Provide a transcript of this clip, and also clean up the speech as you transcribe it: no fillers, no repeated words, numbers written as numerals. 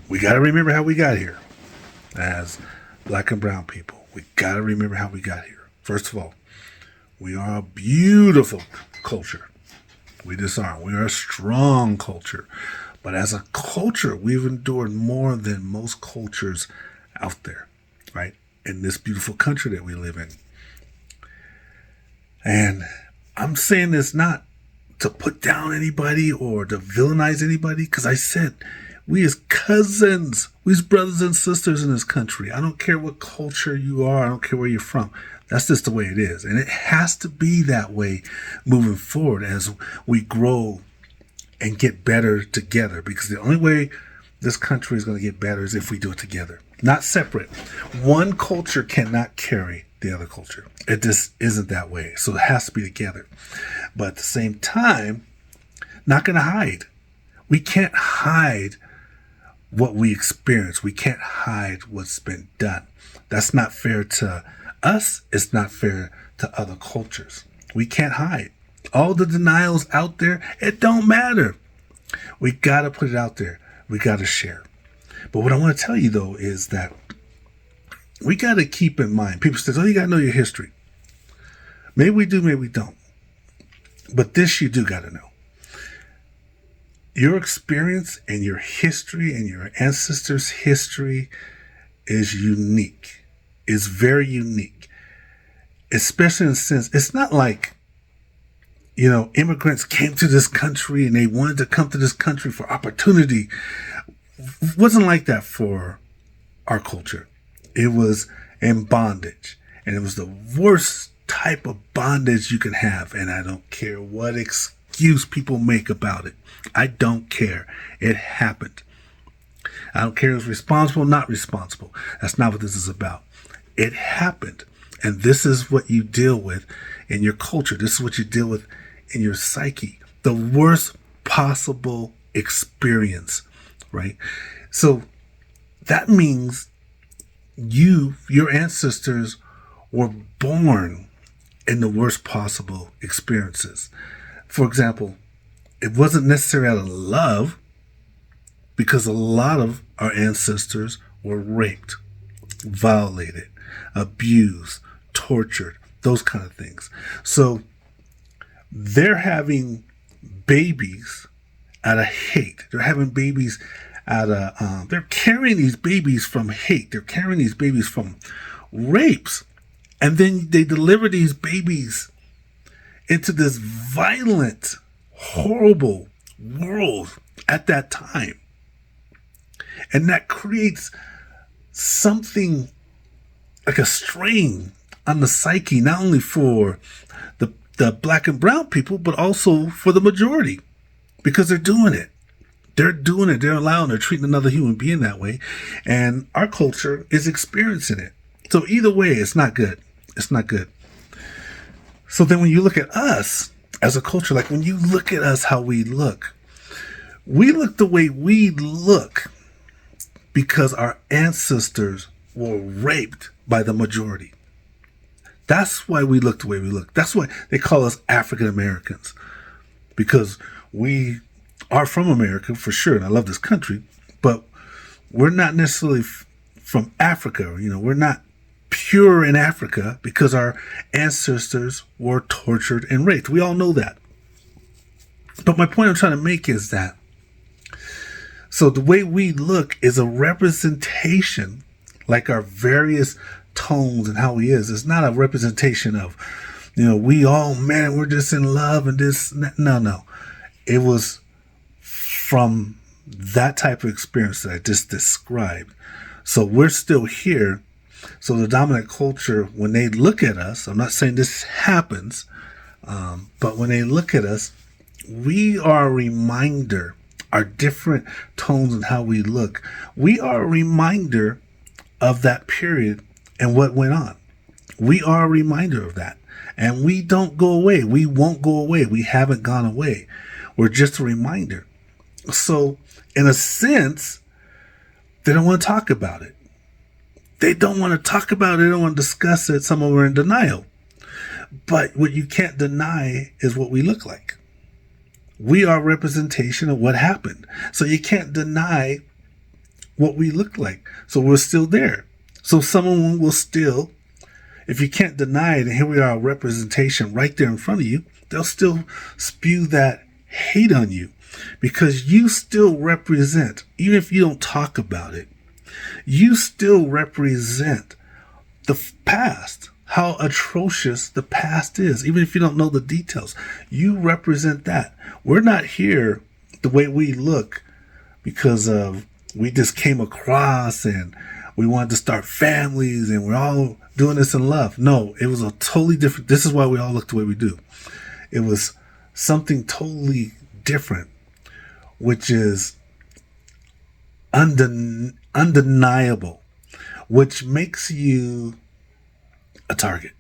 We got to remember how we got here as black and brown people. We got to remember how we got here. First of all, we are a beautiful culture. We just aren't. We are a strong culture. But as a culture, we've endured more than most cultures out there, right? In this beautiful country that we live in. And I'm saying this not to put down anybody or to villainize anybody, because I said we as cousins, we as brothers and sisters in this country. I don't care what culture you are. I don't care where you're from. That's just the way it is. And it has to be that way moving forward as we grow and get better together. Because the only way this country is going to get better is if we do it together, not separate. One culture cannot carry the other culture. It just isn't that way. So it has to be together. But at the same time, not going to hide. We can't hide what we experience. We can't hide what's been done. That's not fair to us. It's not fair to other cultures. We can't hide. All the denials out there, it don't matter. We got to put it out there. We got to share. But what I want to tell you, though, is that we got to keep in mind. People say, oh, you got to know your history. Maybe we do, maybe we don't. But this you do got to know. Your experience and your history and your ancestors' history is unique. It's very unique. Especially in the sense, it's not like, immigrants came to this country and they wanted to come to this country for opportunity. It wasn't like that for our culture. It was in bondage. And it was the worst type of bondage you can have. And I don't care what excuse people make about it. I don't care. It happened. I don't care if it's responsible, not responsible. That's not what this is about. It happened. And this is what you deal with in your culture. This is what you deal with in your psyche. The worst possible experience, right? So that means your ancestors were born in the worst possible experiences. For example, it wasn't necessarily out of love, because a lot of our ancestors were raped, violated, abused, tortured, those kind of things. So they're having babies out of hate. They're having babies out of, they're carrying these babies from hate. They're carrying these babies from rapes. And then they deliver these babies into this violent, horrible world at that time. And that creates something like a strain on the psyche, not only for the black and brown people, but also for the majority, because they're doing it. They're doing it. They're allowing, they're treating another human being that way. And our culture is experiencing it. So either way, it's not good. It's not good. So then when you look at us as a culture, like when you look at us, how we look the way we look because our ancestors were raped by the majority. That's why we look the way we look. That's why they call us African Americans, because we are from America for sure. And I love this country, but we're not necessarily from Africa. We're not pure in Africa because our ancestors were tortured and raped. We all know that. But my point I'm trying to make is that, so the way we look is a representation, like our various tones and how he is. It's not a representation of, we all, man, we're just in love and this. No. It was from that type of experience that I just described. So we're still here. So the dominant culture, when they look at us, I'm not saying this happens, but when they look at us, we are a reminder, our different tones and how we look. We are a reminder of that period and what went on. We are a reminder of that. And we don't go away. We won't go away. We haven't gone away. We're just a reminder. So in a sense, they don't want to talk about it. They don't want to talk about it. They don't want to discuss it. Some of them are in denial. But what you can't deny is what we look like. We are a representation of what happened. So you can't deny what we look like. So we're still there. So someone will still, if you can't deny it, and here we are, a representation right there in front of you, they'll still spew that hate on you because you still represent, even if you don't talk about it, you still represent the past, how atrocious the past is. Even if you don't know the details, you represent that. We're not here the way we look because of we just came across and we wanted to start families and we're all doing this in love. No, it was a totally different. This is why we all look the way we do. It was something totally different, which is undeniable, which makes you a target.